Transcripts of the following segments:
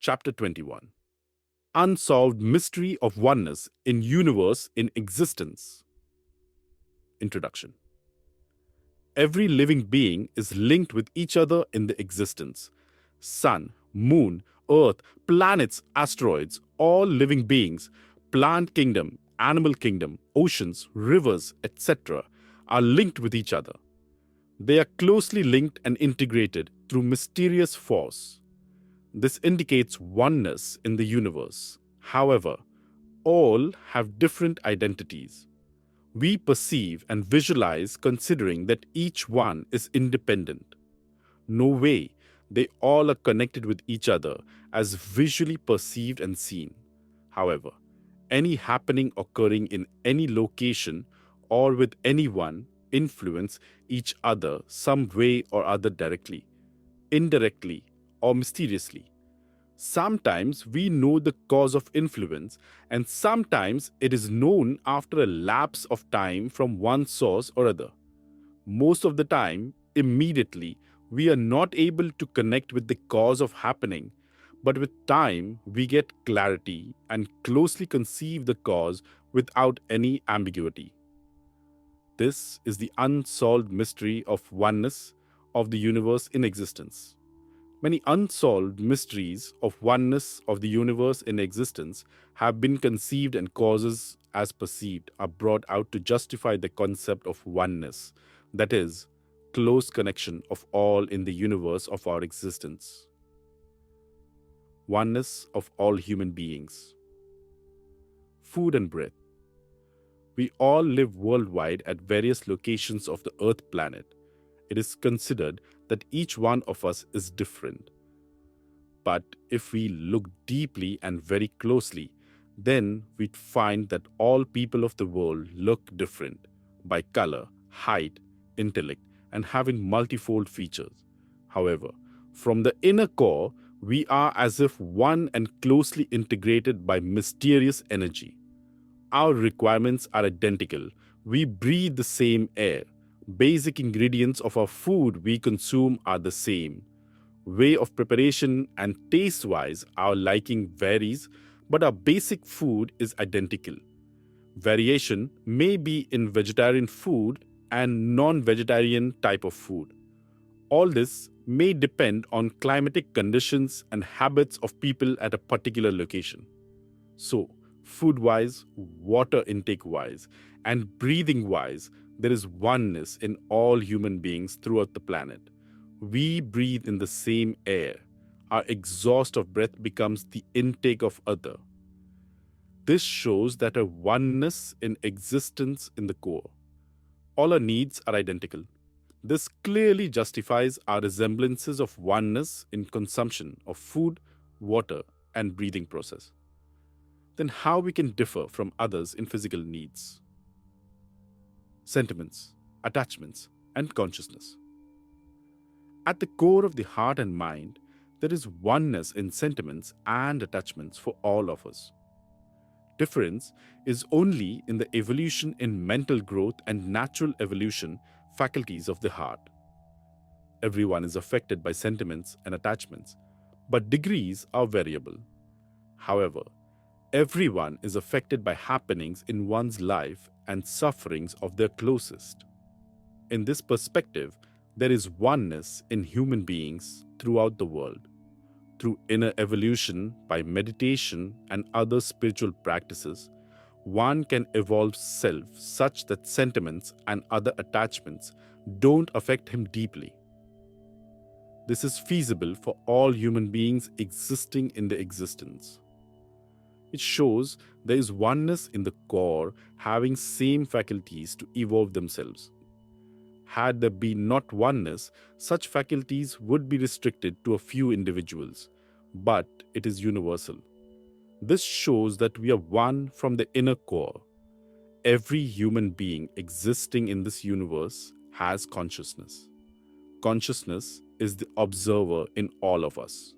Chapter 21. Unsolved Mystery of Oneness in Universe in Existence. Introduction. Every living being is linked with each other in the existence. Sun, moon, earth, planets, asteroids, all living beings, plant kingdom, animal kingdom, oceans, rivers, etc., are linked with each other. They are closely linked and integrated through mysterious force. This indicates oneness in the universe. However, all have different identities. We perceive and visualize considering that each one is independent. No way, they all are connected with each other as visually perceived and seen. However, any happening occurring in any location or with anyone influence each other some way or other directly, indirectly, or mysteriously. Sometimes we know the cause of influence, and sometimes it is known after a lapse of time from one source or other. Most of the time, immediately, we are not able to connect with the cause of happening, but with time, we get clarity and closely conceive the cause without any ambiguity. This is the unsolved mystery of oneness of the universe in existence. Many unsolved mysteries of oneness of the universe in existence have been conceived, and causes as perceived are brought out to justify the concept of oneness, that is, close connection of all in the universe of our existence. Oneness of all human beings. Food and breath. We all live worldwide at various locations of the Earth planet. It is considered that each one of us is different. But if we look deeply and very closely, then we'd find that all people of the world look different by color, height, intellect, and having multifold features. However, from the inner core, we are as if one and closely integrated by mysterious energy. Our requirements are identical. We breathe the same air. Basic ingredients of our food we consume are the same. Way of preparation and taste-wise, our liking varies, but our basic food is identical. Variation may be in vegetarian food and non-vegetarian type of food. All this may depend on climatic conditions and habits of people at a particular location. So, food-wise, water intake-wise, and breathing-wise, there is oneness in all human beings throughout the planet. We breathe in the same air. Our exhaust of breath becomes the intake of other. This shows that a oneness in existence in the core. All our needs are identical. This clearly justifies our resemblances of oneness in consumption of food, water, and breathing process. Then how we can differ from others in physical needs? Sentiments, attachments, and consciousness. At the core of the heart and mind, there is oneness in sentiments and attachments for all of us. Difference is only in the evolution in mental growth and natural evolution faculties of the heart. Everyone is affected by sentiments and attachments, but degrees are variable. However, everyone is affected by happenings in one's life and sufferings of their closest. In this perspective, there is oneness in human beings throughout the world. Through inner evolution, by meditation and other spiritual practices, one can evolve self such that sentiments and other attachments don't affect him deeply. This is feasible for all human beings existing in the existence. It shows there is oneness in the core having same faculties to evolve themselves. Had there been not oneness, such faculties would be restricted to a few individuals, but it is universal. This shows that we are one from the inner core. Every human being existing in this universe has consciousness. Consciousness is the observer in all of us.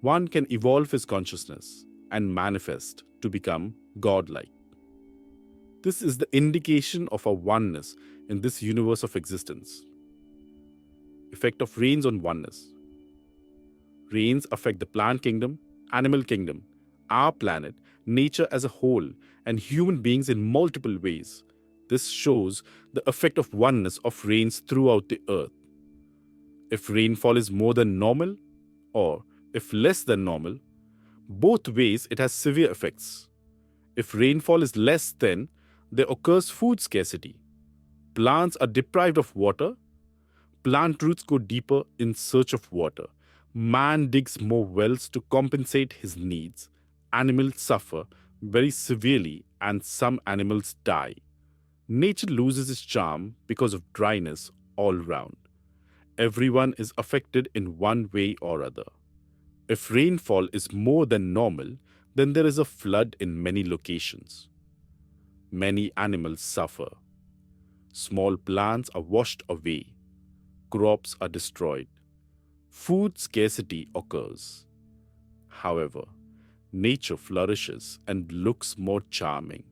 One can evolve his consciousness and manifest to become godlike. This is the indication of our oneness in this universe of existence. Effect of rains on oneness. Rains affect the plant kingdom, animal kingdom, our planet, nature as a whole, and human beings in multiple ways. This shows the effect of oneness of rains throughout the earth. If rainfall is more than normal, or if less than normal, both ways it has severe effects. If rainfall is less, then there occurs food scarcity. Plants are deprived of water. Plant roots go deeper in search of water. Man digs more wells to compensate his needs. Animals suffer very severely and some animals die. Nature loses its charm because of dryness all round. Everyone is affected in one way or other. If rainfall is more than normal, then there is a flood in many locations. Many animals suffer. Small plants are washed away. Crops are destroyed. Food scarcity occurs. However, nature flourishes and looks more charming.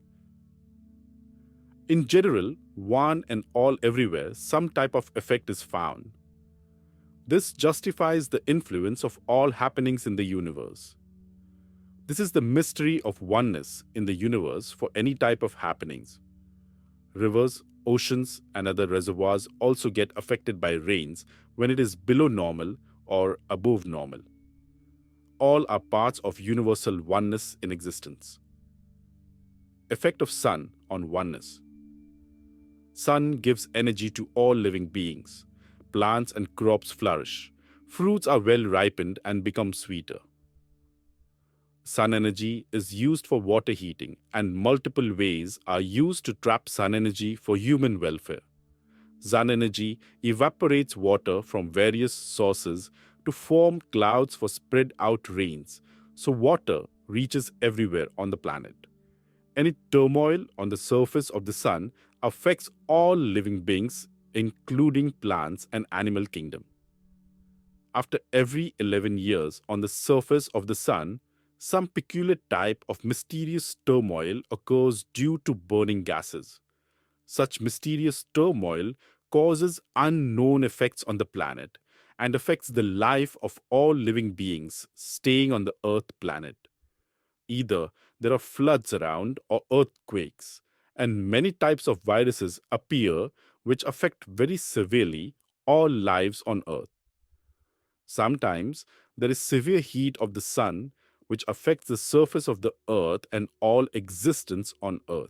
In general, one and all everywhere, some type of effect is found. This justifies the influence of all happenings in the universe. This is the mystery of oneness in the universe for any type of happenings. Rivers, oceans, and other reservoirs also get affected by rains when it is below normal or above normal. All are parts of universal oneness in existence. Effect of sun on oneness. Sun gives energy to all living beings. Plants and crops flourish. Fruits are well ripened and become sweeter. Sun energy is used for water heating, and multiple ways are used to trap sun energy for human welfare. Sun energy evaporates water from various sources to form clouds for spread out rains, so water reaches everywhere on the planet. Any turmoil on the surface of the sun affects all living beings, including plants and animal kingdom. After every 11 years on the surface of the sun, some peculiar type of mysterious turmoil occurs due to burning gases. Such mysterious turmoil causes unknown effects on the planet and affects the life of all living beings staying on the Earth planet. Either there are floods around or earthquakes, and many types of viruses appear which affect very severely all lives on Earth. Sometimes there is severe heat of the sun which affects the surface of the earth and all existence on earth.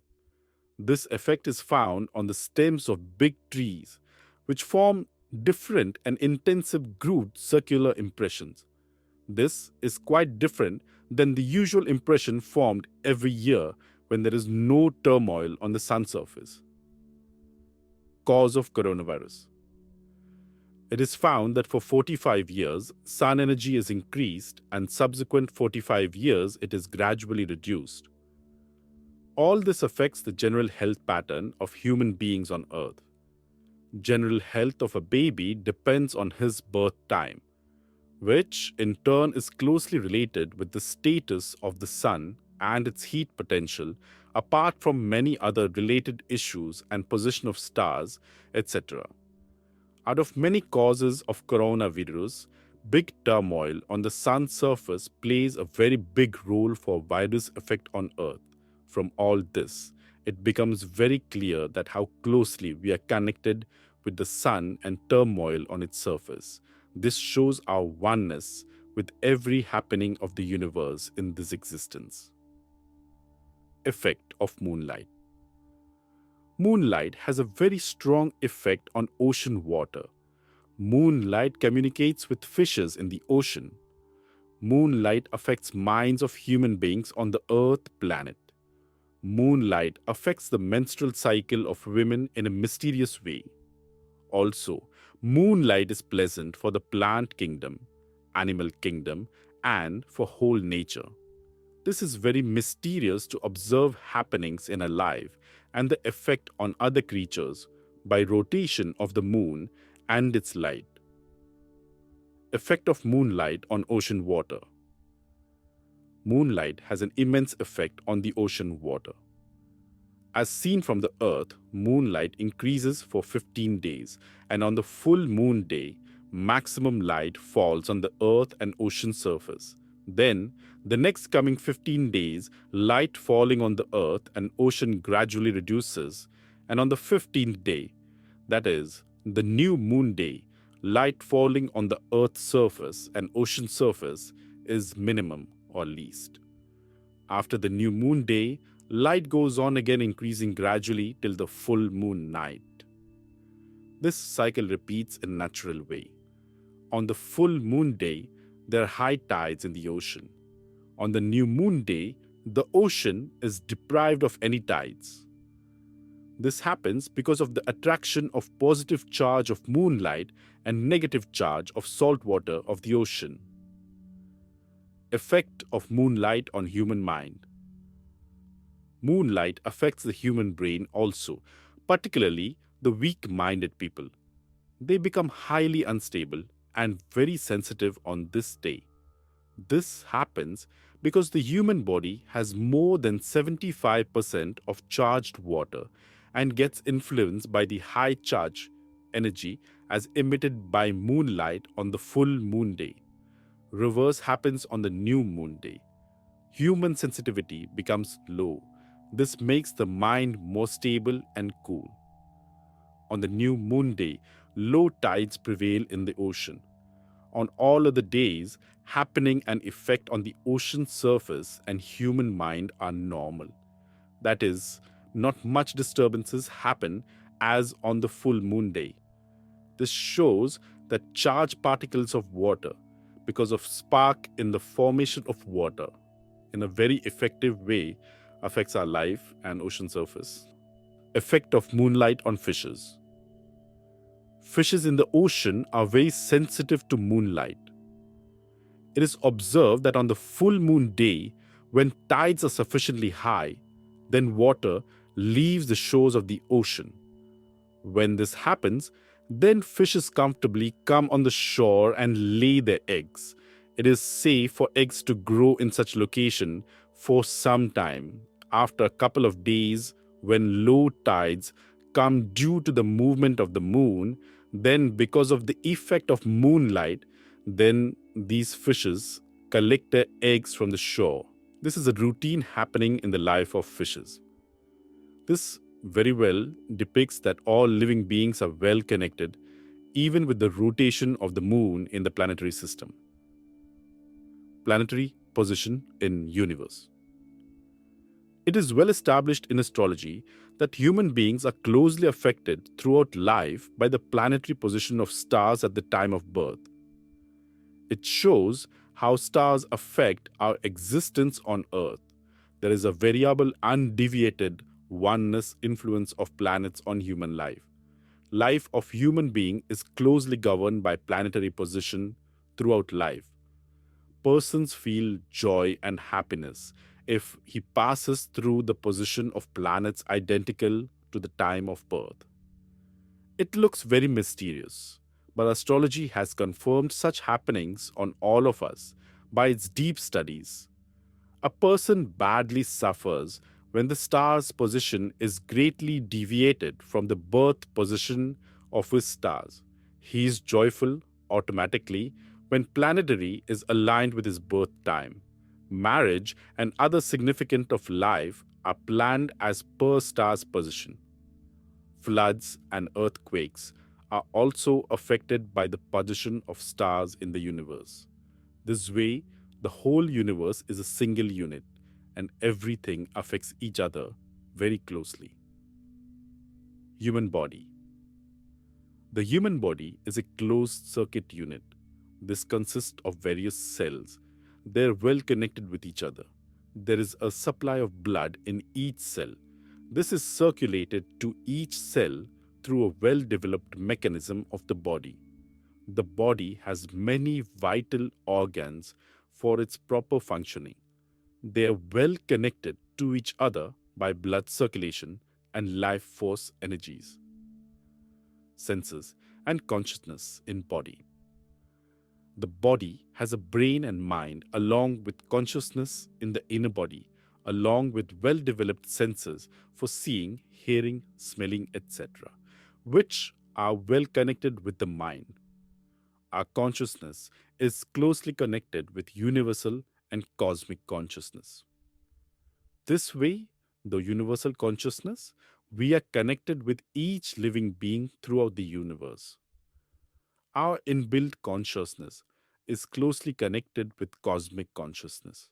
This effect is found on the stems of big trees, which form different and intensive grooved circular impressions. This is quite different than the usual impression formed every year when there is no turmoil on the sun surface. Cause of coronavirus. It is found that for 45 years, sun energy is increased, and subsequent 45 years, it is gradually reduced. All this affects the general health pattern of human beings on Earth. General health of a baby depends on his birth time, which in turn is closely related with the status of the sun and its heat potential, apart from many other related issues and position of stars, etc. Out of many causes of coronavirus, big turmoil on the sun's surface plays a very big role for virus effect on Earth. From all this, it becomes very clear that how closely we are connected with the sun and turmoil on its surface. This shows our oneness with every happening of the universe in this existence. Effect of moonlight. Moonlight has a very strong effect on ocean water. Moonlight communicates with fishes in the ocean. Moonlight affects minds of human beings on the Earth planet. Moonlight affects the menstrual cycle of women in a mysterious way. Also, moonlight is pleasant for the plant kingdom, animal kingdom, and for whole nature. This is very mysterious to observe happenings in a life and the effect on other creatures by rotation of the moon and its light. Effect of moonlight on ocean water. Moonlight has an immense effect on the ocean water. As seen from the Earth, moonlight increases for 15 days, and on the full moon day, maximum light falls on the earth and ocean surface. Then, the next coming 15 days, light falling on the earth and ocean gradually reduces, and on the 15th day, that is, the new moon day, light falling on the earth's surface and ocean surface is minimum or least. After the new moon day, light goes on again increasing gradually till the full moon night. This cycle repeats in a natural way. On the full moon day, there are high tides in the ocean. On the new moon day, the ocean is deprived of any tides. This happens because of the attraction of positive charge of moonlight and negative charge of salt water of the ocean. Effect of moonlight on human mind. Moonlight affects the human brain also, particularly the weak-minded people. They become highly unstable and very sensitive on this day. This happens because the human body has more than 75% of charged water and gets influenced by the high charge energy as emitted by moonlight on the full moon day. Reverse happens on the new moon day. Human sensitivity becomes low. This makes the mind more stable and cool. On the new moon day, low tides prevail in the ocean. On all other days, happening and effect on the ocean surface and human mind are normal. That is, not much disturbances happen as on the full moon day. This shows that charged particles of water, because of spark in the formation of water, in a very effective way, affects our life and ocean surface. Effect of moonlight on fishes. Fishes in the ocean are very sensitive to moonlight. It is observed that on the full moon day, when tides are sufficiently high, then water leaves the shores of the ocean. When this happens, then fishes comfortably come on the shore and lay their eggs. It is safe for eggs to grow in such location for some time. After a couple of days, when low tides come due to the movement of the moon, then because of the effect of moonlight, then these fishes collect their eggs from the shore. This is a routine happening in the life of fishes. This very well depicts that all living beings are well connected, even with the rotation of the moon in the planetary system. Planetary position in universe. It is well established in astrology that human beings are closely affected throughout life by the planetary position of stars at the time of birth. It shows how stars affect our existence on Earth. There is a variable, undeviated oneness influence of planets on human life. Life of human being is closely governed by planetary position throughout life. Persons feel joy and happiness if he passes through the position of planets identical to the time of birth. It looks very mysterious, but astrology has confirmed such happenings on all of us by its deep studies. A person badly suffers when the star's position is greatly deviated from the birth position of his stars. He is joyful automatically when planetary is aligned with his birth time. Marriage and other significant of life are planned as per star's position. Floods and earthquakes are also affected by the position of stars in the universe. This way, the whole universe is a single unit, and everything affects each other very closely. Human body. The human body is a closed circuit unit. This consists of various cells. They are well connected with each other. There is a supply of blood in each cell. This is circulated to each cell through a well-developed mechanism of the body. The body has many vital organs for its proper functioning. They are well connected to each other by blood circulation and life force energies. Senses and consciousness in body. The body has a brain and mind along with consciousness in the inner body, along with well-developed senses for seeing, hearing, smelling, etc., which are well connected with the mind. our consciousness is closely connected with universal and cosmic consciousness. This way, the universal consciousness, we are connected with each living being throughout the universe. Our inbuilt consciousness is closely connected with cosmic consciousness.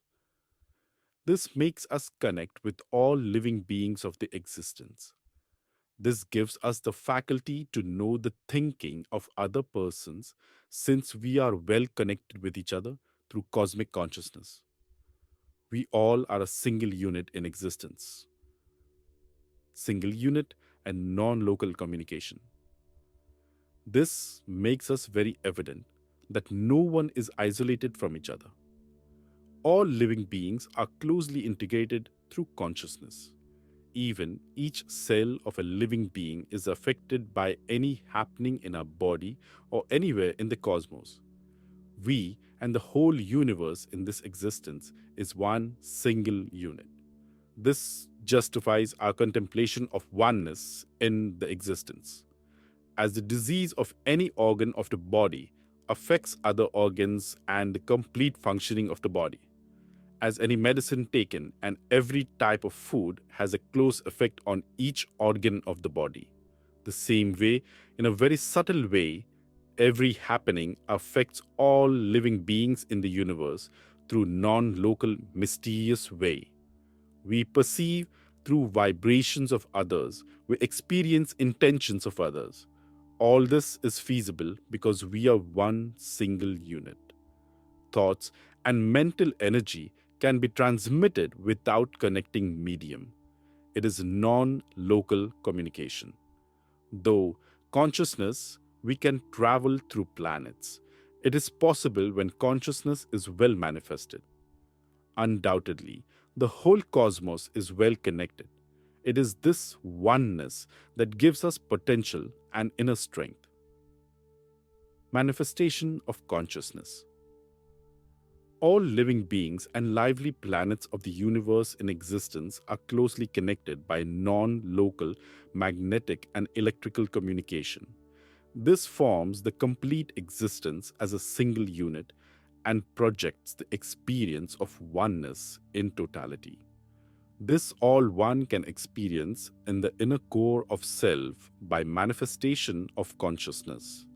This makes us connect with all living beings of the existence. This gives us the faculty to know the thinking of other persons since we are well connected with each other through cosmic consciousness. We all are a single unit in existence, single unit and non local communication. This makes us very evident that no one is isolated from each other. All living beings are closely integrated through consciousness. Even each cell of a living being is affected by any happening in our body or anywhere in the cosmos. We and the whole universe in this existence is one single unit. This justifies our contemplation of oneness in the existence. As the disease of any organ of the body affects other organs and the complete functioning of the body. As any medicine taken and every type of food has a close effect on each organ of the body. The same way, in a very subtle way, every happening affects all living beings in the universe through non-local, mysterious way. We perceive through vibrations of others. We experience intentions of others. All this is feasible because we are one single unit. Thoughts and mental energy can be transmitted without connecting medium. It is non-local communication. Though consciousness, we can travel through planets. It is possible when consciousness is well manifested. Undoubtedly, the whole cosmos is well connected. It is this oneness that gives us potential and inner strength. Manifestation of consciousness. All living beings and lively planets of the universe in existence are closely connected by non-local magnetic and electrical communication. This forms the complete existence as a single unit and projects the experience of oneness in totality. This all one can experience in the inner core of self by manifestation of consciousness.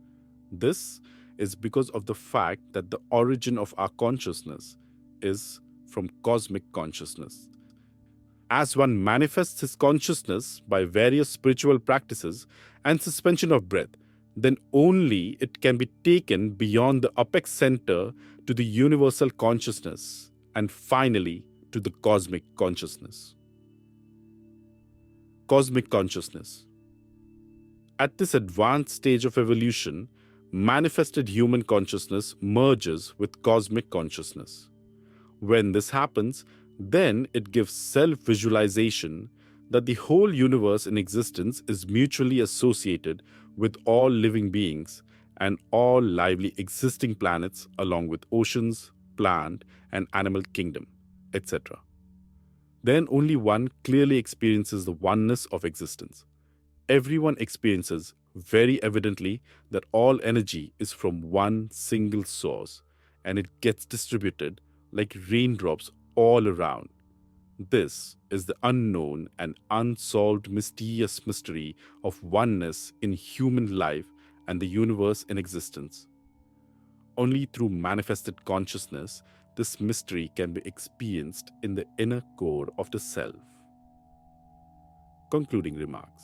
This is because of the fact that the origin of our consciousness is from cosmic consciousness. As one manifests his consciousness by various spiritual practices and suspension of breath, then only it can be taken beyond the apex center to the universal consciousness and finally to the cosmic consciousness. Cosmic consciousness. At this advanced stage of evolution, manifested human consciousness merges with cosmic consciousness. When this happens, then it gives self-visualization that the whole universe in existence is mutually associated with all living beings and all lively existing planets along with oceans, plant and animal kingdom, etc. Then only one clearly experiences the oneness of existence. Everyone experiences very evidently that all energy is from one single source and it gets distributed like raindrops all around. This is the unknown and unsolved mysterious mystery of oneness in human life and the universe in existence. Only through manifested consciousness, this mystery can be experienced in the inner core of the self. Concluding remarks.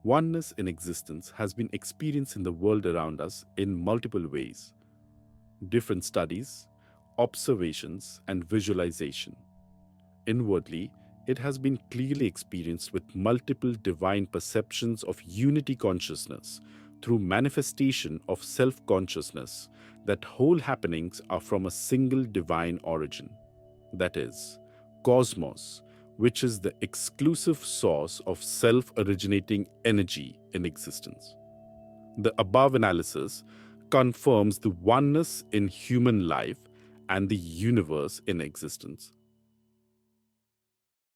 Oneness in existence has been experienced in the world around us in multiple ways. Different studies, observations, and visualization. Inwardly, it has been clearly experienced with multiple divine perceptions of unity consciousness through manifestation of self-consciousness that whole happenings are from a single divine origin, that is, cosmos, which is the exclusive source of self-originating energy in existence. The above analysis confirms the oneness in human life and the universe in existence.